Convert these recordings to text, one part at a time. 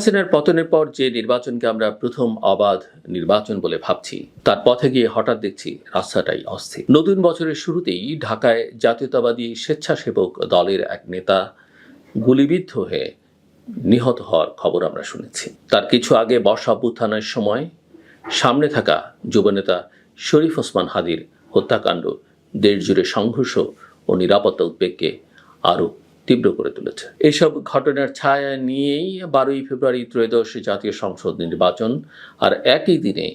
হাসিনার পতনের পর যে নির্বাচনকে আমরা প্রথম অবাধ নির্বাচন বলে ভাবছি, তার পথে গিয়ে হঠাৎ দেখছি রাস্তাটাই অস্থির। নতুন বছরের শুরুতেই ঢাকায় জাতীয়তাবাদী স্বেচ্ছাসেবক দলের এক নেতা গুলিবিদ্ধ হয়ে নিহত হওয়ার খবর আমরা শুনেছি। তার কিছু আগে বর্ষা অভ্যুত্থানের সময় সামনে থাকা যুবনেতা শরীফ ওসমান হাদির হত্যাকাণ্ড দেশজুড়ে সংঘর্ষ ও নিরাপত্তা উদ্বেগকে আরও তীব্র করে তুলেছে। এইসব ঘটনার ছায়া নিয়েই 12ই ফেব্রুয়ারি ত্রয়োদশ জাতীয় সংসদ নির্বাচন, আর একই দিনে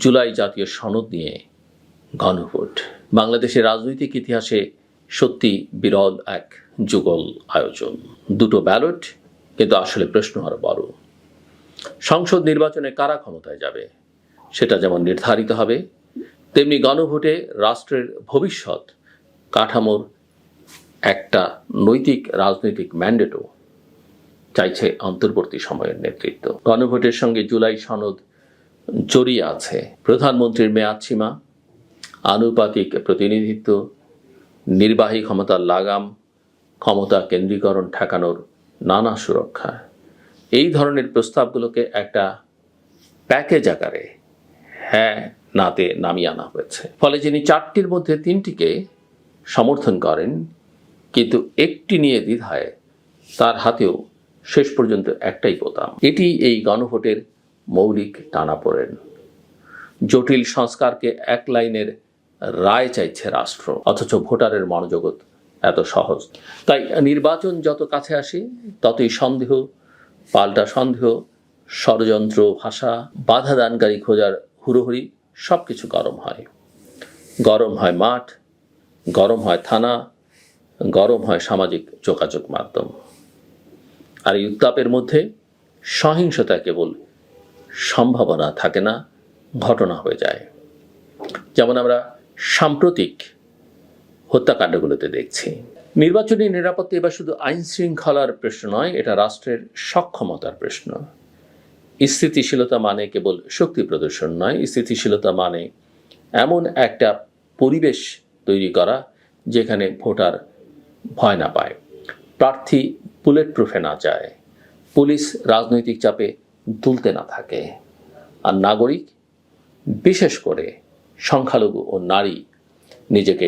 জুলাই জাতীয় সনদ নিয়ে গণভোট। বাংলাদেশের রাজনৈতিক ইতিহাসে সত্যি বিরল এক যুগল আয়োজন। দুটো ব্যালট, কিন্তু আসলে প্রশ্ন আরো বড়। সংসদ নির্বাচনে কারা ক্ষমতায় যাবে সেটা যেমন নির্ধারিত হবে, তেমনি গণভোটে রাষ্ট্রের ভবিষ্যৎ কাঠামোর একটা নৈতিক রাজনৈতিক ম্যান্ডেটও চাইছে অন্তর্বর্তী সময়ের নেতৃত্ব। গণভোটের সঙ্গে জুলাই সনদ জড়িয়ে আছে প্রধানমন্ত্রীর মেয়াদসীমা, আনুপাতিক প্রতিনিধিত্ব, নির্বাহী ক্ষমতার লাগাম, ক্ষমতা কেন্দ্রীকরণ ঠেকানোর নানা সুরক্ষা। এই ধরনের প্রস্তাবগুলোকে একটা প্যাকেজ আকারে হ্যাঁ নাতে নামিয়ে আনা হয়েছে। ফলে যিনি চারটির মধ্যে তিনটিকে সমর্থন করেন কিন্তু একটি নিয়ে দ্বিধায়, তার হাতেও শেষ পর্যন্ত একটাই বোতাম। এটি এই গণভোটের মৌলিক টানাপোড়েন। জটিল সংস্কারকে এক লাইনের রায় চাইছে রাষ্ট্র, অথচ ভোটারের মনোজগৎ এত সহজ। তাই নির্বাচন যত কাছে আসে ততই সন্দেহ, পাল্টা সন্দেহ, ষড়যন্ত্র, ভাষা, বাধা দানকারী খোঁজার হুড়োহুড়ি সবকিছু গরম হয়। গরম হয় মাঠ, গরম হয় থানা, গরম হয় সামাজিক যোগাযোগ মাধ্যম। আর এই উত্তাপের মধ্যে সহিংসতা কেবল সম্ভাবনা থাকে না, ঘটনা হয়ে যায়। যেমন আমরা সাম্প্রতিক হত্যাকাণ্ডগুলোতে দেখছি। নির্বাচনী নিরাপত্তা এবার শুধু আইন শৃঙ্খলার প্রশ্ন নয়, এটা রাষ্ট্রের সক্ষমতার প্রশ্ন। স্থিতিশীলতা মানে কেবল শক্তি প্রদর্শন নয়, স্থিতিশীলতা মানে এমন একটা পরিবেশ তৈরি করা যেখানে ভোটার ভয় না পায়, প্রার্থী বুলেট প্রুফে না যায়, পুলিশ রাজনৈতিক চাপে দুলতে না থাকে, আর নাগরিক, বিশেষ করে সংখ্যালঘু ও নারী, নিজেকে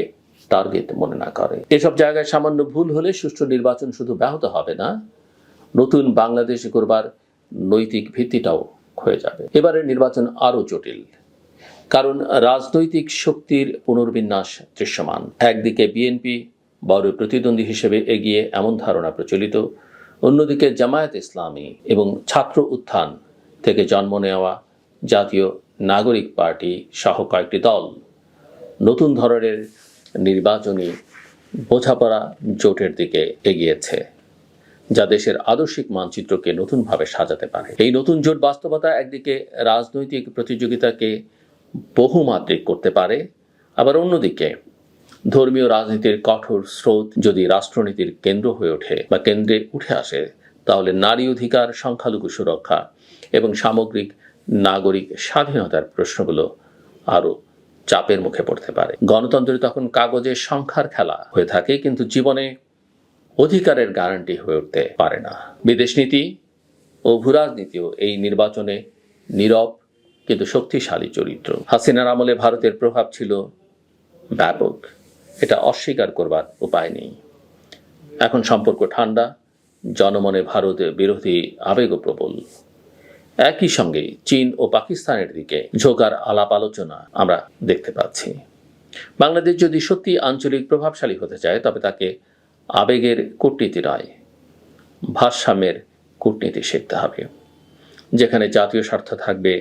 টার্গেট মনে না করে। এসব জায়গায় সামান্য ভুল হলে সুষ্ঠু নির্বাচন শুধু ব্যাহত হবে না, নতুন বাংলাদেশ করবার নৈতিক ভিত্তিটাও ক্ষয়ে যাবে। এবারের নির্বাচন আরও জটিল, কারণ রাজনৈতিক শক্তির পুনর্বিন্যাস দৃশ্যমান। একদিকে বিএনপি বড় প্রতিদ্বন্দ্বী হিসেবে এগিয়ে এমন ধারণা প্রচলিত, অন্যদিকে জামায়াত ইসলামী এবং ছাত্র উত্থান থেকে জন্ম নেওয়া জাতীয় নাগরিক পার্টি সহ কয়েকটি দল নতুন ধরনের নির্বাচনী বোঝাপড়া জোটের দিকে এগিয়েছে, যা দেশের আদর্শিক মানচিত্রকে নতুনভাবে সাজাতে পারে। এই নতুন জোট বাস্তবতা একদিকে রাজনৈতিক প্রতিযোগিতাকে বহুমাত্রিক করতে পারে, আবার অন্যদিকে ধর্মীয় রাজনীতির কঠোর স্রোত যদি রাষ্ট্রনীতির কেন্দ্র হয়ে ওঠে বা কেন্দ্রে উঠে আসে, তাহলে নারী অধিকার, সংখ্যালঘু সুরক্ষা এবং সামগ্রিক নাগরিক স্বাধীনতার প্রশ্নগুলো আরও চাপের মুখে পড়তে পারে। গণতন্ত্র তখন কাগজের সংখ্যার খেলা হয়ে থাকে, কিন্তু জীবনে অধিকারের গ্যারান্টি হয়ে উঠতে পারে না। বিদেশ নীতি ও ভূরাজনীতিও এই নির্বাচনে নীরব কিন্তু শক্তিশালী চরিত্র। হাসিনার আমলে ভারতের প্রভাব ছিল ব্যাপক, এটা অস্বীকার করবার উপায় নেই। এখন সম্পর্ক ঠান্ডা, জনমনে ভারত বিরোধী আবেগও প্রবল। একই সঙ্গে চীন ও পাকিস্তানের দিকে ঝোঁকার আলাপ আলোচনা আমরা দেখতে পাচ্ছি। বাংলাদেশ যদি সত্যি আঞ্চলিক প্রভাবশালী হতে চায়, তবে তাকে আবেগের কূটনীতি নয়, ভারসাম্যের কূটনীতি শিখতে হবে, যেখানে জাতীয় স্বার্থ থাকবে